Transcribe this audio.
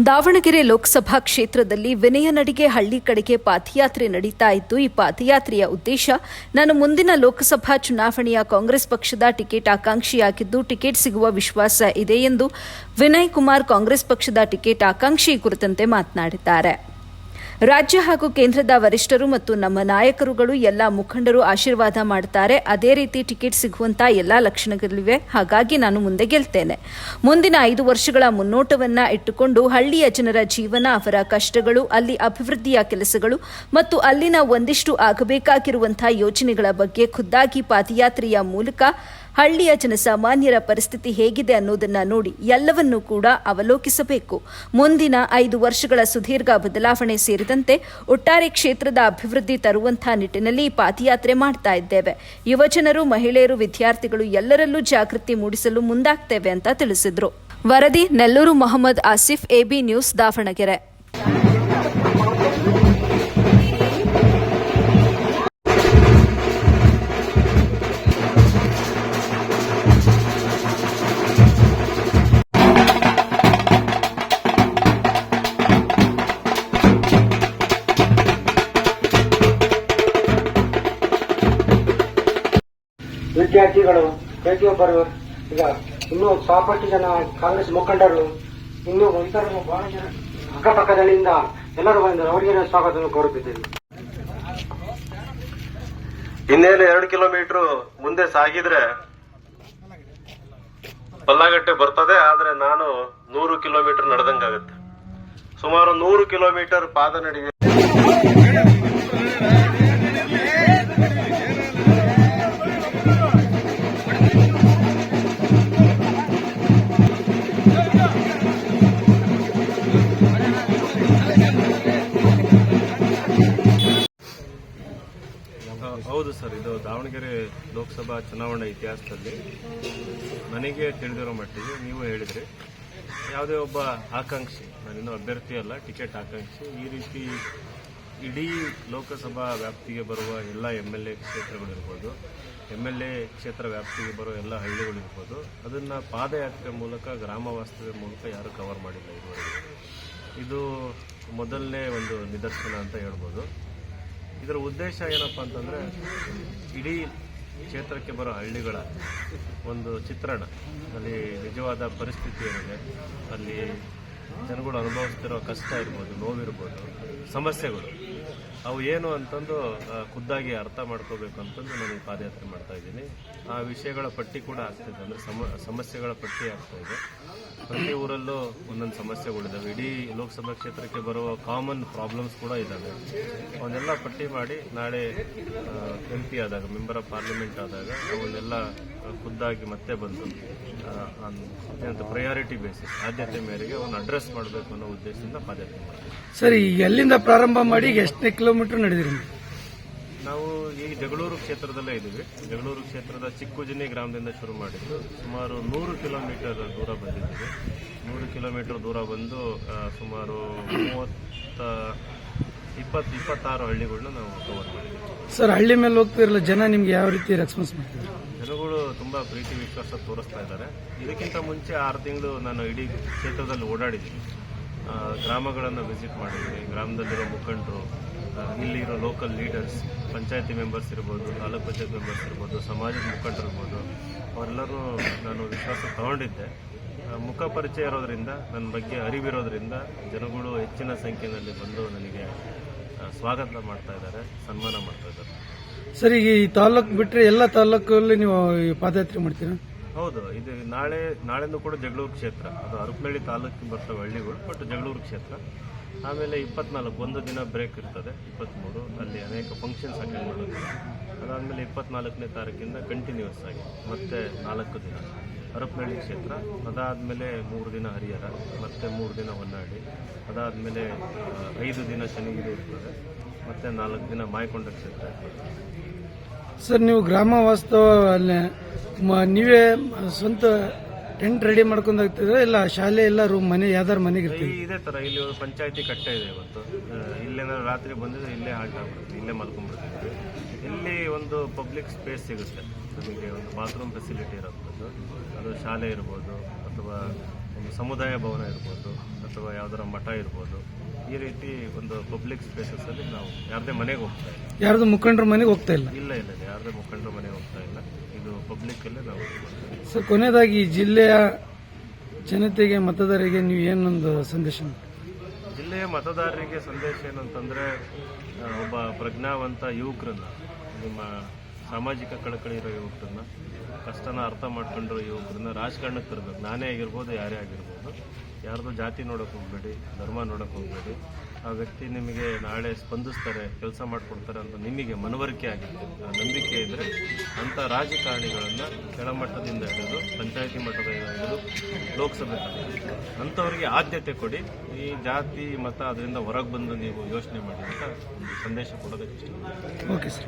ದಾವಣಗೆರೆ ಲೋಕಸಭಾ ಕ್ಷೇತ್ರದಲ್ಲಿ ವಿನಯ ನಡಿಗೆ ಹಳ್ಳಿ ಕಡೆಗೆ ಪಾದಯಾತ್ರೆ ನಡೀತಾ ಇದ್ದು, ಈ ಪಾದಯಾತ್ರೆಯ ಉದ್ದೇಶ ನಾನು ಮುಂದಿನ ಲೋಕಸಭಾ ಚುನಾವಣೆಯ ಕಾಂಗ್ರೆಸ್ ಪಕ್ಷದ ಟಿಕೆಟ್ ಆಕಾಂಕ್ಷಿಯಾಗಿದ್ದು ಟಿಕೆಟ್ ಸಿಗುವ ವಿಶ್ವಾಸ ಇದೆ ಎಂದು ವಿನಯ್ ಕುಮಾರ್ ಕಾಂಗ್ರೆಸ್ ಪಕ್ಷದ ಟಿಕೆಟ್ ಆಕಾಂಕ್ಷಿ ಕುರಿತಂತೆ ಮಾತನಾಡಿದ್ದಾರೆ. ರಾಜ್ಯ ಹಾಗೂ ಕೇಂದ್ರದ ವರಿಷ್ಠರು ಮತ್ತು ನಮ್ಮ ನಾಯಕರುಗಳು ಎಲ್ಲ ಮುಖಂಡರು ಆಶೀರ್ವಾದ ಮಾಡುತ್ತಾರೆ. ಅದೇ ರೀತಿ ಟಿಕೆಟ್ ಸಿಗುವಂತ ಎಲ್ಲಾ ಲಕ್ಷಣಗಳಿವೆ. ಹಾಗಾಗಿ ನಾನು ಮುಂದೆ ಗೆಲ್ತೇನೆ. ಮುಂದಿನ 5 ವರ್ಷಗಳ ಮುನ್ನೋಟವನ್ನ ಇಟ್ಟುಕೊಂಡು ಹಳ್ಳಿಯ ಜನರ ಜೀವನ, ಅವರ ಕಷ್ಟಗಳು, ಅಲ್ಲಿ ಅಭಿವೃದ್ಧಿಯ ಕೆಲಸಗಳು ಮತ್ತು ಅಲ್ಲಿನ ಒಂದಿಷ್ಟು ಆಗಬೇಕಾಗಿರುವಂತಹ ಯೋಜನೆಗಳ ಬಗ್ಗೆ ಖುದ್ದಾಗಿ ಪಾದಯಾತ್ರೆಯ ಮೂಲಕ ಹಳ್ಳಿಯ ಜನಸಾಮಾನ್ಯರ ಪರಿಸ್ಥಿತಿ ಹೇಗಿದೆ ಅನ್ನೋದನ್ನ ನೋಡಿ ಎಲ್ಲವನ್ನೂ ಕೂಡ ಅವಲೋಕಿಸಬೇಕು. ಮುಂದಿನ 5 ವರ್ಷಗಳ ಸುದೀರ್ಘ ಬದಲಾವಣೆ ಸೇರಿದಂತೆ ಒಟ್ಟಾರೆ ಕ್ಷೇತ್ರದ ಅಭಿವೃದ್ಧಿ ತರುವಂತಹ ನಿಟ್ಟಿನಲ್ಲಿ ಪಾದಯಾತ್ರೆ ಮಾಡ್ತಾ ಇದ್ದೇವೆ. ಯುವಜನರು, ಮಹಿಳೆಯರು, ವಿದ್ಯಾರ್ಥಿಗಳು ಎಲ್ಲರಲ್ಲೂ ಜಾಗೃತಿ ಮೂಡಿಸಲು ಮುಂದಾಗ್ತೇವೆ ಅಂತ ತಿಳಿಸಿದ್ರು. ವರದಿ ನೆಲ್ಲೂರು ಮೊಹಮ್ಮದ್ ಆಸಿಫ್, ಎಬಿ ನ್ಯೂಸ್, ದಾವಣಗೆರೆ. ವಿದ್ಯಾರ್ಥಿಗಳು ಪ್ರತಿಯೊಬ್ಬರು ಈಗ ಇನ್ನೂ ಸಾಕಷ್ಟು ಜನ ಕಾಂಗ್ರೆಸ್ ಮುಖಂಡರು ಇನ್ನೂ ಇತರರು ಬಹಳ ಜನ ಅಕ್ಕಪಕ್ಕದಲ್ಲಿಂದ ಎಲ್ಲರೂ ಬಂದರು. ಅವರಿಗೆ ಸ್ವಾಗತವನ್ನು ಕೋರುತ್ತಿದ್ದೇನೆ. ಇನ್ನೇನು 2 ಕಿಲೋಮೀಟರ್ ಮುಂದೆ ಸಾಗಿದ್ರೆ ಪಲ್ಲಗಟ್ಟೆ ಬರ್ತದೆ. ಆದ್ರೆ ನಾನು 100 ಕಿಲೋಮೀಟರ್ ನಡೆದಂಗಾಗುತ್ತೆ. ಸುಮಾರು 100 ಕಿಲೋಮೀಟರ್ ಪಾದ ನಡಿಗೆ. ಹೌದು ಸರ್, ಇದು ದಾವಣಗೆರೆ ಲೋಕಸಭಾ ಚುನಾವಣೆ ಇತಿಹಾಸದಲ್ಲಿ ನನಗೆ ತಿಳಿದಿರೋ ಮಟ್ಟಿಗೆ ನೀವು ಹೇಳಿದ್ರಿ, ಯಾವುದೇ ಒಬ್ಬ ಆಕಾಂಕ್ಷಿ, ನಾನಿನ್ನೂ ಅಭ್ಯರ್ಥಿ ಅಲ್ಲ, ಟಿಕೆಟ್ ಆಕಾಂಕ್ಷಿ, ಈ ರೀತಿ ಇಡೀ ಲೋಕಸಭಾ ವ್ಯಾಪ್ತಿಗೆ ಬರುವ ಎಲ್ಲ MLA ಕ್ಷೇತ್ರಗಳಿರ್ಬೋದು, MLA ಕ್ಷೇತ್ರ ವ್ಯಾಪ್ತಿಗೆ ಬರುವ ಎಲ್ಲ ಹಳ್ಳಿಗಳಿರ್ಬೋದು, ಅದನ್ನು ಪಾದಯಾತ್ರೆ ಮೂಲಕ, ಗ್ರಾಮ ವಾಸ್ತವ್ಯ ಮೂಲಕ ಯಾರು ಕವರ್ ಮಾಡಿಲ್ಲ ಇದುವರೆಗೆ. ಇದು ಮೊದಲನೇ ಒಂದು ನಿದರ್ಶನ ಅಂತ ಹೇಳ್ಬೋದು. ಇದರ ಉದ್ದೇಶ ಏನಪ್ಪ ಅಂತಂದರೆ, ಇಡೀ ಕ್ಷೇತ್ರಕ್ಕೆ ಬರೋ ಹಳ್ಳಿಗಳ ಒಂದು ಚಿತ್ರಣ, ಅಲ್ಲಿ ನಿಜವಾದ ಪರಿಸ್ಥಿತಿ ಏನಿದೆ, ಅಲ್ಲಿ ಜನಗಳು ಅನುಭವಿಸ್ತಿರೋ ಕಷ್ಟ ಇರ್ಬೋದು, ನೋವಿರ್ಬೋದು, ಸಮಸ್ಯೆಗಳು, ಅವು ಏನು ಅಂತಂದು ಖುದ್ದಾಗಿ ಅರ್ಥ ಮಾಡ್ಕೋಬೇಕು ಅಂತಂದು ನಾನು ಈ ಪಾದಯಾತ್ರೆ ಮಾಡ್ತಾ ಇದ್ದೀನಿ. ಆ ವಿಷಯಗಳ ಪಟ್ಟಿ ಕೂಡ ಆಗ್ತಾಯಿದೆ, ಅಂದರೆ ಸಮಸ್ಯೆಗಳ ಪಟ್ಟಿ ಆಗ್ತಾ ಇದೆ. ಪ್ರತಿ ಊರಲ್ಲೂ ಒಂದೊಂದು ಸಮಸ್ಯೆಗಳಿದ್ದಾವೆ. ಇಡೀ ಲೋಕಸಭಾ ಕ್ಷೇತ್ರಕ್ಕೆ ಬರುವ ಕಾಮನ್ ಪ್ರಾಬ್ಲಮ್ಸ್ ಕೂಡ ಇದ್ದಾವೆ. ಅವನ್ನೆಲ್ಲ ಪಟ್ಟಿ ಮಾಡಿ ನಾಳೆ MP ಆದಾಗ, ಮೆಂಬರ್ ಆಫ್ ಪಾರ್ಲಿಮೆಂಟ್ ಆದಾಗ ಅವನ್ನೆಲ್ಲ ಖುದ್ದಾಗಿ ಮತ್ತೆ ಬಂದು ಅತ್ಯಂತ ಪ್ರಯಾರಿಟಿ ಬೇಸಿಸ್, ಆದ್ಯತೆ ಮೇರೆಗೆ ಅವನ್ನ ಅಡ್ರೆಸ್ ಮಾಡಬೇಕು ಅನ್ನೋ ಉದ್ದೇಶದಿಂದ ಪಾದಯಾತ್ರೆ ಮಾಡ್ತೀವಿ. ಸರಿ, ಎಲ್ಲಿಂದ ಪ್ರಾರಂಭ ಮಾಡಿ ಎಷ್ಟನೇ ಕಿಲೋಮೀಟರ್ ನಡೆದಿರಿ? ನಾವು ಈಗ ಜಗಳೂರು ಕ್ಷೇತ್ರದಲ್ಲೇ ಇದ್ದೀವಿ. ಜಗಳೂರು ಕ್ಷೇತ್ರದ ಚಿಕ್ಕುಜಿನಿ ಗ್ರಾಮದಿಂದ ಶುರು ಮಾಡಿದ್ದು ಸುಮಾರು 100 ಕಿಲೋಮೀಟರ್ ದೂರ ಬಂದಿದ್ದೀವಿ. 100 ಕಿಲೋಮೀಟರ್ ದೂರ ಬಂದು ಸುಮಾರು 26 ಹಳ್ಳಿಗಳನ್ನ ನಾವು ಕವರ್ ಮಾಡಿದ್ದೀವಿ. ಸರ್, ಹಳ್ಳಿ ಮೇಲೆ ಹೋಗ್ತಿರಲ್ಲ ಜನ, ನಿಮ್ಗೆ ಯಾವ ರೀತಿ ರೆಸ್ಪಾನ್ಸ್ ಮಾಡ್ತಾರೆ? ಜನಗಳು ತುಂಬಾ ಪ್ರೀತಿ ವಿಶ್ವಾಸ ತೋರಿಸ್ತಾ ಇದ್ದಾರೆ. ಇದಕ್ಕಿಂತ ಮುಂಚೆ 6 ತಿಂಗಳು ನಾನು ಇಡೀ ಕ್ಷೇತ್ರದಲ್ಲಿ ಓಡಾಡಿದ್ದೀನಿ. ಗ್ರಾಮಗಳನ್ನು ವಿಸಿಟ್ ಮಾಡಿದ್ದೀನಿ. ಗ್ರಾಮದಲ್ಲಿರೋ ಮುಖಂಡರು, ಇಲ್ಲಿರೋ ಲೋಕಲ್ ಲೀಡರ್ಸ್, ಪಂಚಾಯತಿ ಮೆಂಬರ್ಸ್ ಇರ್ಬೋದು, ತಾಲೂಕು ಪಂಚಾಯತ್ ಮೆಂಬರ್ಸ್ ಇರ್ಬೋದು, ಸಮಾಜದ ಮುಖಂಡರು ಇರ್ಬೋದು, ಅವರೆಲ್ಲರೂ ನಾನು ವಿಶ್ವಾಸ ತಗೊಂಡಿದ್ದೆ. ಮುಖ ಪರಿಚಯ ಇರೋದ್ರಿಂದ, ನನ್ನ ಬಗ್ಗೆ ಅರಿವಿರೋದ್ರಿಂದ ಜನಗಳು ಹೆಚ್ಚಿನ ಸಂಖ್ಯೆಯಲ್ಲಿ ಬಂದು ನನಗೆ ಸ್ವಾಗತ ಮಾಡ್ತಾ ಇದ್ದಾರೆ, ಸನ್ಮಾನ ಮಾಡ್ತಾ ಇದ್ದಾರೆ. ಸರಿ, ಈ ತಾಲೂಕು ಬಿಟ್ಟರೆ ಎಲ್ಲ ತಾಲೂಕಲ್ಲಿ ನೀವು ಪಾದಯಾತ್ರೆ ಮಾಡ್ತೀರಾ? ಹೌದು, ಇದು ನಾಳೆಂದು ಕೂಡ ಜಗಳೂರು ಕ್ಷೇತ್ರ, ಅದು ಹರಪನಹಳ್ಳಿ ತಾಲೂಕಿಗೆ ಬರ್ತವೆ ಹಳ್ಳಿಗಳು, ಬಟ್ ಜಗಳೂರು ಕ್ಷೇತ್ರ. ಆಮೇಲೆ 24 ಒಂದು ದಿನ ಬ್ರೇಕ್ ಇರ್ತದೆ, 23 ಅಲ್ಲಿ ಅನೇಕ ಫಂಕ್ಷನ್ಸ್ ಅಟೆಂಡ್ ಮಾಡೋದು. ಅದಾದಮೇಲೆ 24ನೇ ತಾರೀಕಿಂದ ಕಂಟಿನ್ಯೂಸ್ ಆಗಿ ಮತ್ತೆ 4 ದಿನ ಹರಪನಹಳ್ಳಿ ಕ್ಷೇತ್ರ. ಅದಾದಮೇಲೆ 3 ದಿನ ಹರಿಹರ, ಮತ್ತೆ 3 ದಿನ ಹೊನ್ನಾಳಿ. ಅದಾದಮೇಲೆ 5 ದಿನ ಶನಿಗಿರಿ ಇರ್ತದೆ, ಮತ್ತೆ 4 ದಿನ ಮಾಯಕೊಂಡ ಕ್ಷೇತ್ರ ಇರ್ತದೆ. ಸರ್, ನೀವು ಗ್ರಾಮ ವಾಸ್ತವ ಅಲ್ಲೇ ನೀವೇ ಸ್ವಂತ ಟೆಂಟ್ ರೆಡಿ ಮಾಡ್ಕೊಂಡಾಗ್ತದೆ, ಇಲ್ಲ ಶಾಲೆ ಎಲ್ಲ ರೂಮ್ ಮನೆ ಯಾವ್ದಾರು ಮನೆಗೆ ಇರ್ತೀವಿ? ಇದೇ ತರ ಇಲ್ಲಿ ಒಂದು ಪಂಚಾಯತಿ ಕಟ್ಟೆ ಇದೆ. ಇವತ್ತು ಇಲ್ಲೇನಾದ್ರು ರಾತ್ರಿ ಬಂದಿದ್ರೆ ಇಲ್ಲೇ ಹಾಲ್ಟ್ ಆಗ್ಬಿಡ್ತೀವಿ, ಇಲ್ಲೇ ಮಲ್ಕೊಂಡ್ಬಿಡ್ತೀವಿ. ಇಲ್ಲಿ ಒಂದು ಪಬ್ಲಿಕ್ ಸ್ಪೇಸ್ ಸಿಗುತ್ತೆ ನಮಗೆ, ಒಂದು ಬಾತ್ರೂಮ್ ಫೆಸಿಲಿಟಿ ಇರೋದು. ಅದು ಶಾಲೆ ಇರ್ಬೋದು ಅಥವಾ ಒಂದು ಸಮುದಾಯ ಭವನ ಇರ್ಬೋದು ಅಥವಾ ಯಾವ್ದಾರ ಮಠ ಇರ್ಬೋದು, ಈ ರೀತಿ ಒಂದು ಪಬ್ಲಿಕ್ ಸ್ಪೇಸಸ್ ಅಲ್ಲಿ ನಾವು ಯಾರದೇ ಮನೆಗೆ ಹೋಗ್ತಾ ಇಲ್ಲ. ಯಾರ್ದು ಮುಖಂಡರ ಮನೆಗೆ ಹೋಗ್ತಾ ಇಲ್ಲ. ಇಲ್ಲ ಯಾರದೇ ಮುಖಂಡರ ಮನೆಗೆ ಹೋಗ್ತಾ ಇಲ್ಲ. ಇದು ಪಬ್ಲಿಕ್ ಅಲ್ಲೇ ನಾವು ಮಾಡ್ತೀವಿ. ಸರ್, ಕೊನೆಯದಾಗಿ ಈ ಜಿಲ್ಲೆಯ ಜನತೆಗೆ, ಮತದಾರರಿಗೆ ನೀವು ಏನೊಂದು ಸಂದೇಶ? ಜಿಲ್ಲೆಯ ಮತದಾರರಿಗೆ ಸಂದೇಶ ಏನಂತಂದ್ರೆ, ಒಬ್ಬ ಪ್ರಜ್ಞಾವಂತ ಯುವಕರನ್ನ, ನಿಮ್ಮ ಸಾಮಾಜಿಕ ಕಳಕಳಿ ಇರೋ ಯುವಕರನ್ನ, ಕಷ್ಟನ ಅರ್ಥ ಮಾಡ್ಕೊಂಡಿರೋ ಯುವಕರನ್ನ ರಾಜಕಾರಣಕ್ಕೆ ತರಬೇಕು. ನಾನೇ ಆಗಿರ್ಬೋದು, ಯಾರೇ ಆಗಿರ್ಬೋದು. ಯಾರ್ದು ಜಾತಿ ನೋಡೋಕೆ ಹೋಗ್ಬೇಡಿ, ಧರ್ಮ ನೋಡೋಕೆ ಹೋಗ್ಬೇಡಿ. ಆ ವ್ಯಕ್ತಿ ನಿಮಗೆ ನಾಳೆ ಸ್ಪಂದಿಸ್ತಾರೆ, ಕೆಲಸ ಮಾಡಿಕೊಡ್ತಾರೆ ಅಂತ ನಿಮಗೆ ಮನವರಿಕೆ ಆಗಿದೆ, ಆ ನಂಬಿಕೆ ಇದ್ದರೆ ಅಂಥ ರಾಜಕಾರಣಿಗಳನ್ನು ಕೆಳಮಟ್ಟದಿಂದ ಹಿಡಿದು ಪಂಚಾಯತಿ ಮಟ್ಟದಿಂದ ಹಿಡಿದು ಲೋಕಸಭೆ ಅಂಥವ್ರಿಗೆ ಆದ್ಯತೆ ಕೊಡಿ. ಈ ಜಾತಿ ಮತ ಅದರಿಂದ ಹೊರಗೆ ಬಂದು ನೀವು ಯೋಚನೆ ಮಾಡಿ ಅಂತ ಒಂದು ಸಂದೇಶ ಕೊಡೋದಕ್ಕೆ ಇಷ್ಟ. Okay sir.